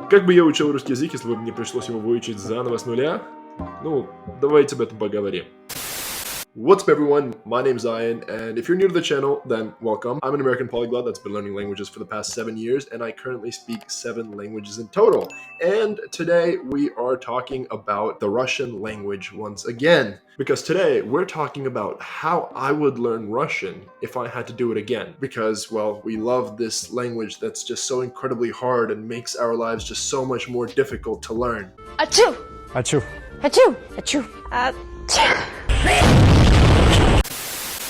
Как бы я учил русский язык, если бы мне пришлось его выучить заново с нуля? Ну, давайте об этом поговорим. What's up everyone, my name's Ian, and if you're new to the channel, then welcome. I'm an American polyglot that's been learning languages for the past 7 years, and I currently speak 7 languages in total. And today we are talking about the Russian language once again. Because today we're talking about how I would learn Russian if I had to do it again. Because, well, we love this language that's just so incredibly hard and makes our lives just so much more difficult to learn. Achoo! Achoo. Achoo! Achoo! Achoo!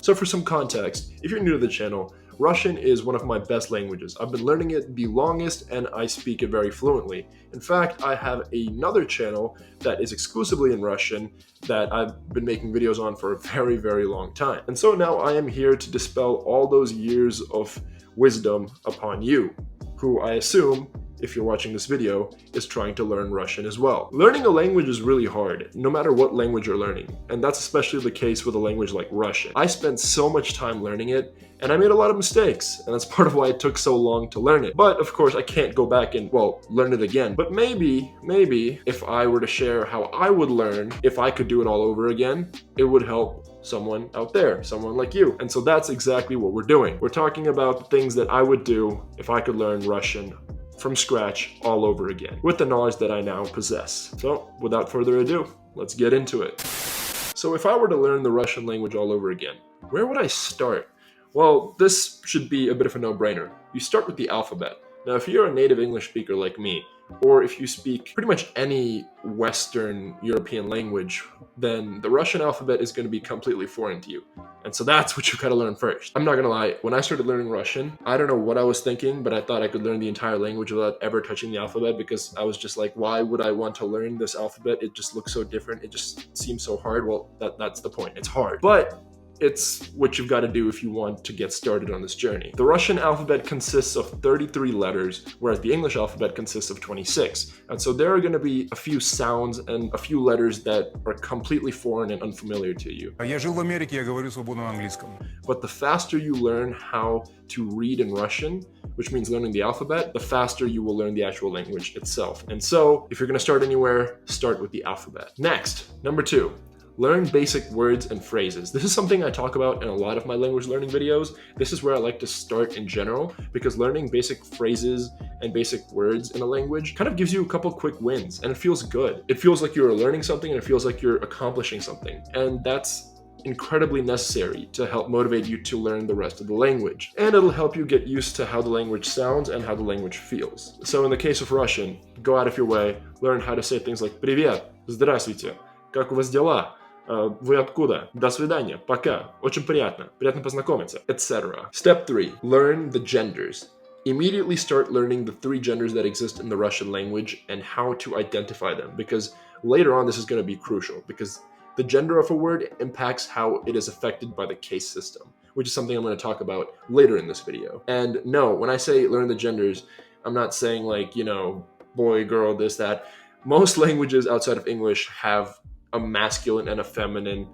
So for some context, if you're new to the channel, Russian is one of my best languages. I've been learning it the longest and I speak it very fluently. In fact, I have another channel that is exclusively in Russian that I've been making videos on for a very, very long time. And so now I am here to dispel all those years of wisdom upon you, who I assume, if you're watching this video, is trying to learn Russian as well. Learning a language is really hard, no matter what language you're learning, and that's especially the case with a language like Russian. I spent so much time learning it, and I made a lot of mistakes, and that's part of why it took so long to learn it. But of course, I can't go back and, well, learn it again. But maybe, if I were to share how I would learn if I could do it all over again, it would help someone out there, someone like you. And so that's exactly what we're doing. We're talking about things that I would do if I could learn Russian from scratch all over again, with the knowledge that I now possess. So without further ado, let's get into it. So if I were to learn the Russian language all over again, where would I start? Well, this should be a bit of a no-brainer. You start with the alphabet. Now, if you're a native English speaker like me, or if you speak pretty much any Western European language, then the Russian alphabet is going to be completely foreign to you. And so that's what you gotta learn first. I'm not gonna lie, when I started learning Russian, I don't know what I was thinking, but I thought I could learn the entire language without ever touching the alphabet, because I was just like, why would I want to learn this alphabet? It just looks so different. It just seems so hard. Well, that's the point. It's hard. But it's what you've got to do if you want to get started on this journey. The Russian alphabet consists of 33 letters, whereas the English alphabet consists of 26. And so there are going to be a few sounds and a few letters that are completely foreign and unfamiliar to you. Я жил в Америке, я говорю свободно на английском. But the faster you learn how to read in Russian, which means learning the alphabet, the faster you will learn the actual language itself. And so if you're going to start anywhere, start with the alphabet. Next, number 2. Learn basic words and phrases. This is something I talk about in a lot of my language learning videos. This is where I like to start in general, because learning basic phrases and basic words in a language kind of gives you a couple quick wins, and it feels good. It feels like you're learning something, and it feels like you're accomplishing something. And that's incredibly necessary to help motivate you to learn the rest of the language. And it'll help you get used to how the language sounds and how the language feels. So in the case of Russian, go out of your way, learn how to say things like «Привет», «Здравствуйте», «Как у вас дела?», «Вы откуда?», «До свидания», «Пока», «Очень приятно», «Приятно познакомиться», etc. Step 3. Learn the genders. Immediately start learning the 3 genders that exist in the Russian language and how to identify them, because later on this is going to be crucial, because the gender of a word impacts how it is affected by the case system, which is something I'm going to talk about later in this video. And no, when I say learn the genders, I'm not saying like, you know, boy, girl, this, that. Most languages outside of English have a masculine and a feminine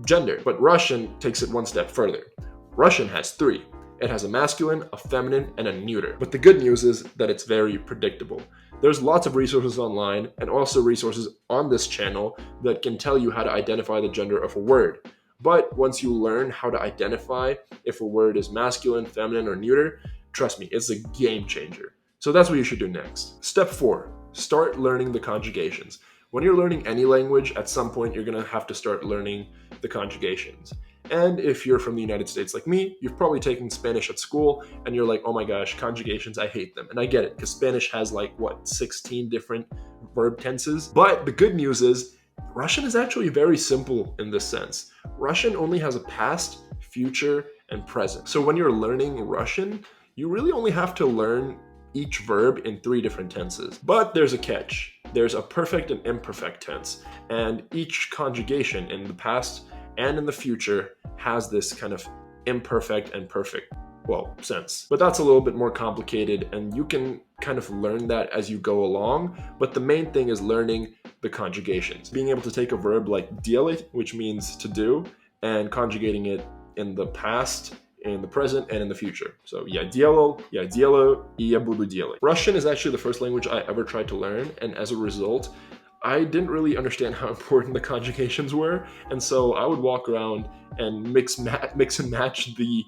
gender, but Russian takes it one step further. Russian has 3. It has a masculine, a feminine, and a neuter. But the good news is that it's very predictable. There's lots of resources online and also resources on this channel that can tell you how to identify the gender of a word. But once you learn how to identify if a word is masculine, feminine, or neuter, trust me, it's a game changer. So that's what you should do next. Step 4, start learning the conjugations. When you're learning any language, at some point you're gonna have to start learning the conjugations. And if you're from the United States like me, you've probably taken Spanish at school and you're like, oh my gosh, conjugations, I hate them. And I get it, because Spanish has like, 16 different verb tenses. But the good news is, Russian is actually very simple in this sense. Russian only has a past, future, and present. So when you're learning Russian, you really only have to learn each verb in 3 different tenses. But there's a catch. There's a perfect and imperfect tense, and each conjugation in the past and in the future has this kind of imperfect and perfect, well, sense. But that's a little bit more complicated, and you can kind of learn that as you go along, but the main thing is learning the conjugations. Being able to take a verb like делать, which means to do, and conjugating it in the past in the present and in the future. So я делал, я делаю, и я буду делать. Russian is actually the first language I ever tried to learn, and as a result, I didn't really understand how important the conjugations were, and so I would walk around and mix and match the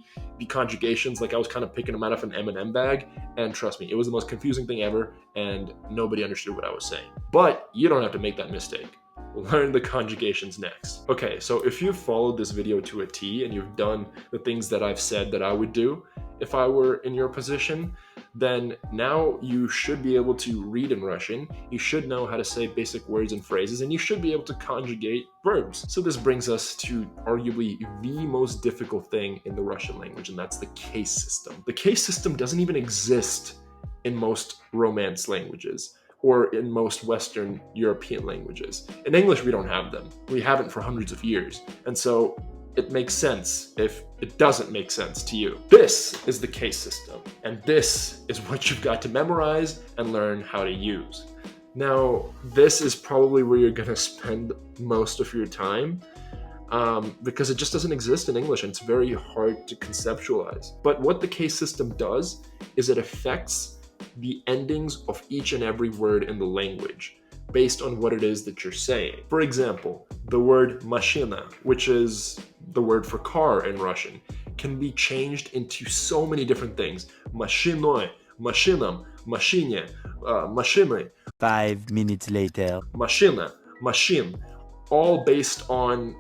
conjugations like I was kind of picking them out of an M&M bag, and trust me, it was the most confusing thing ever, and nobody understood what I was saying. But you don't have to make that mistake. Learn the conjugations next. Okay, so if you've followed this video to a T and you've done the things that I've said that I would do if I were in your position, then now you should be able to read in Russian, you should know how to say basic words and phrases, and you should be able to conjugate verbs. So this brings us to arguably the most difficult thing in the Russian language, and that's the case system. The case system doesn't even exist in most Romance languages or in most Western European languages. In English, we don't have them. We haven't for hundreds of years. And so it makes sense if it doesn't make sense to you. This is the case system, and this is what you've got to memorize and learn how to use. Now, this is probably where you're gonna spend most of your time because it just doesn't exist in English and it's very hard to conceptualize. But what the case system does is it affects the endings of each and every word in the language based on what it is that you're saying. For example, the word mashina, which is the word for car in Russian, can be changed into so many different things. Mashinoi, mashinam, mashiне, mashины. 5 minutes later. Mashina, machine, all based on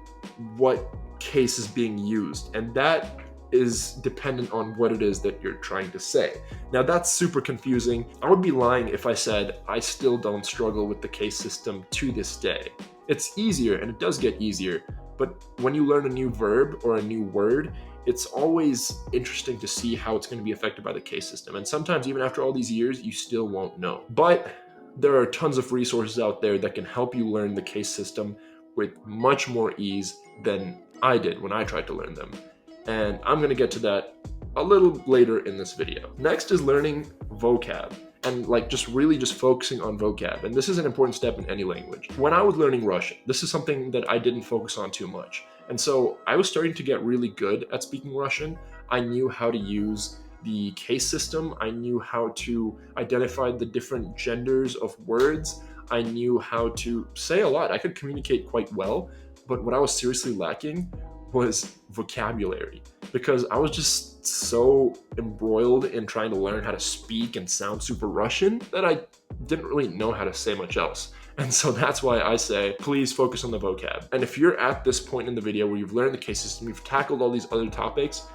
what case is being used. And that is dependent on what it is that you're trying to say. Now that's super confusing. I would be lying if I said I still don't struggle with the case system to this day. It's easier, and it does get easier, but when you learn a new verb or a new word, it's always interesting to see how it's going to be affected by the case system. And sometimes even after all these years, you still won't know. But there are tons of resources out there that can help you learn the case system with much more ease than I did when I tried to learn them. And I'm going to get to that a little later in this video. Next is learning vocab, and just focusing on vocab. And this is an important step in any language. When I was learning Russian, this is something that I didn't focus on too much. And so I was starting to get really good at speaking Russian. I knew how to use the case system. I knew how to identify the different genders of words. I knew how to say a lot. I could communicate quite well, but what I was seriously lacking was vocabulary, because I was just so embroiled in trying to learn how to speak and sound super Russian that I didn't really know how to say much else. And so that's why I say, please focus on the vocab. And if you're at this point in the video where you've learned the case system, you've tackled all these other topics,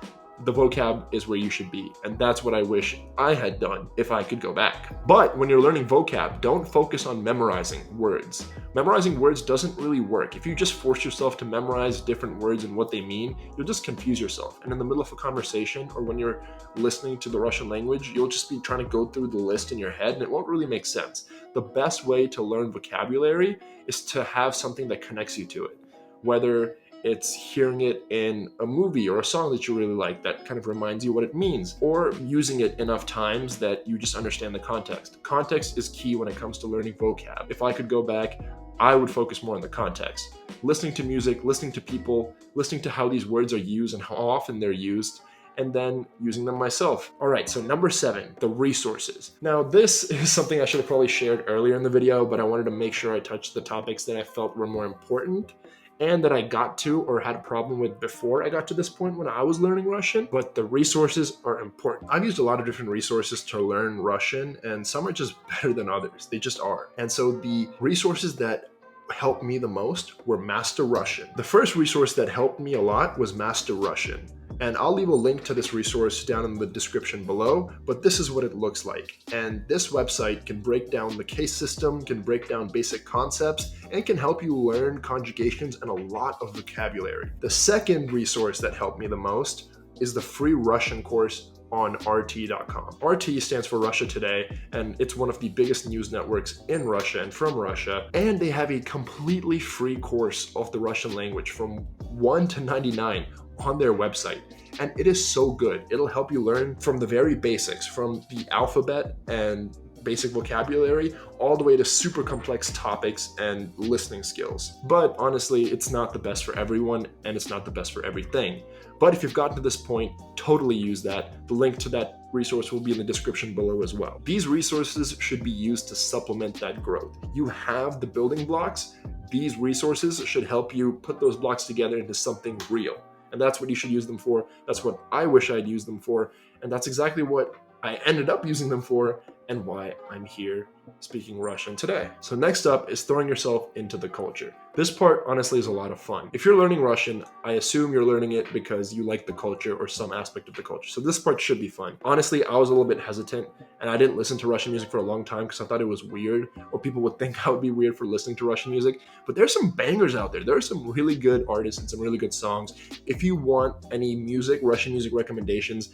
the vocab is where you should be. And that's what I wish I had done if I could go back. But when you're learning vocab, don't focus on memorizing words. Memorizing words doesn't really work. If you just force yourself to memorize different words and what they mean, you'll just confuse yourself. And in the middle of a conversation, or when you're listening to the Russian language, you'll just be trying to go through the list in your head and it won't really make sense. The best way to learn vocabulary is to have something that connects you to it. Whether it's hearing it in a movie or a song that you really like that kind of reminds you what it means, or using it enough times that you just understand the context. Context is key when it comes to learning vocab. If I could go back, I would focus more on the context. Listening to music, listening to people, listening to how these words are used and how often they're used, and then using them myself. All right, so number 7, the resources. Now this is something I should have probably shared earlier in the video, but I wanted to make sure I touched the topics that I felt were more important and that I got to or had a problem with before I got to this point when I was learning Russian, but the resources are important. I've used a lot of different resources to learn Russian, and some are just better than others. They just are. And so the resources that helped me the most were Master Russian. The first resource that helped me a lot was Master Russian. And I'll leave a link to this resource down in the description below, but this is what it looks like. And this website can break down the case system, can break down basic concepts, and can help you learn conjugations and a lot of vocabulary. The second resource that helped me the most is the free Russian course on RT.com. RT stands for Russia Today, and it's one of the biggest news networks in Russia and from Russia. And they have a completely free course of the Russian language from 1 to 99 on their website. And it is so good. It'll help you learn from the very basics, from the alphabet and basic vocabulary all the way to super complex topics and listening skills. But honestly, it's not the best for everyone and it's not the best for everything. But if you've gotten to this point, totally use that. The link to that resource will be in the description below as well. These resources should be used to supplement that growth. You have the building blocks. These resources should help you put those blocks together into something real. And that's what you should use them for. That's what I wish I'd used them for. And that's exactly what I ended up using them for and why I'm here speaking Russian today. So next up is throwing yourself into the culture. This part honestly is a lot of fun. If you're learning Russian, I assume you're learning it because you like the culture or some aspect of the culture. So this part should be fun. Honestly, I was a little bit hesitant and I didn't listen to Russian music for a long time because I thought it was weird, or people would think I would be weird for listening to Russian music. But there's some bangers out there. There are some really good artists and some really good songs. If you want any Russian music recommendations,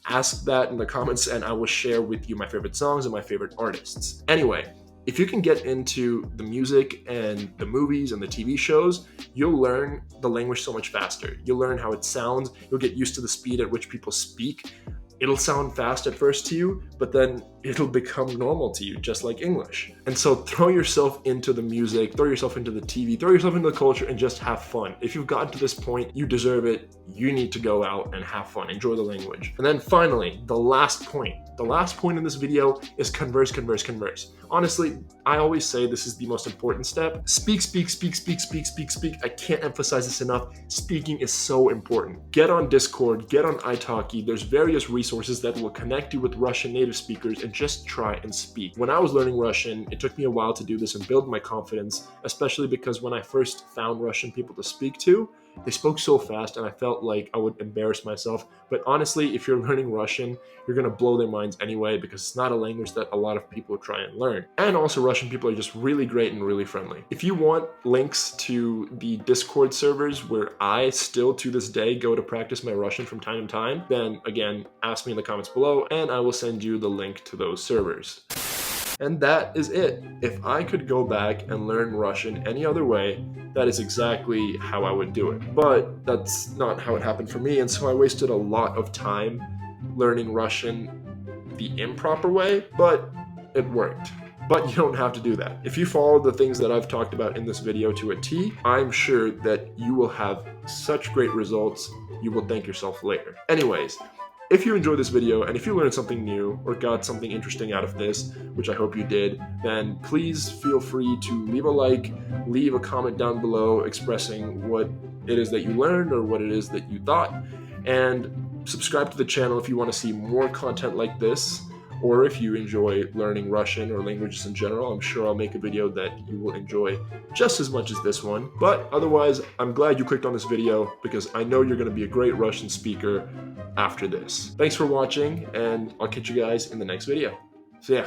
ask that in the comments and I will share with you my favorite songs and my favorite artists. Anyway, if you can get into the music and the movies and the TV shows, you'll learn the language so much faster. You'll learn how it sounds. You'll get used to the speed at which people speak. It'll sound fast at first to you, but then it'll become normal to you, just like English. And so throw yourself into the music, throw yourself into the TV, throw yourself into the culture and just have fun. If you've gotten to this point, you deserve it. You need to go out and have fun, enjoy the language. And then finally, the last point. The last point in this video is converse, converse, converse. Honestly, I always say this is the most important step. Speak, speak, speak, speak, speak, speak, speak. I can't emphasize this enough. Speaking is so important. Get on Discord, get on italki. There's various resources that will connect you with Russian native speakers and just try and speak. When I was learning Russian, it took me a while to do this and build my confidence, especially because when I first found Russian people to speak to, they spoke so fast and I felt like I would embarrass myself. But honestly, if you're learning Russian, you're gonna blow their minds anyway because it's not a language that a lot of people try and learn. And also Russian people are just really great and really friendly. If you want links to the Discord servers where I still to this day go to practice my Russian from time to time, then again, ask me in the comments below and I will send you the link to those servers. And that is it. If I could go back and learn Russian any other way, that is exactly how I would do it. But that's not how it happened for me, and so I wasted a lot of time learning Russian the improper way, but it worked. But you don't have to do that. If you follow the things that I've talked about in this video to a T, I'm sure that you will have such great results, you will thank yourself later. Anyways, if you enjoyed this video and if you learned something new or got something interesting out of this, which I hope you did, then please feel free to leave a like, leave a comment down below expressing what it is that you learned or what it is that you thought, and subscribe to the channel if you want to see more content like this, or if you enjoy learning Russian or languages in general. I'm sure I'll make a video that you will enjoy just as much as this one. But otherwise, I'm glad you clicked on this video because I know you're going to be a great Russian speaker after this. Thanks for watching, and I'll catch you guys in the next video. See ya.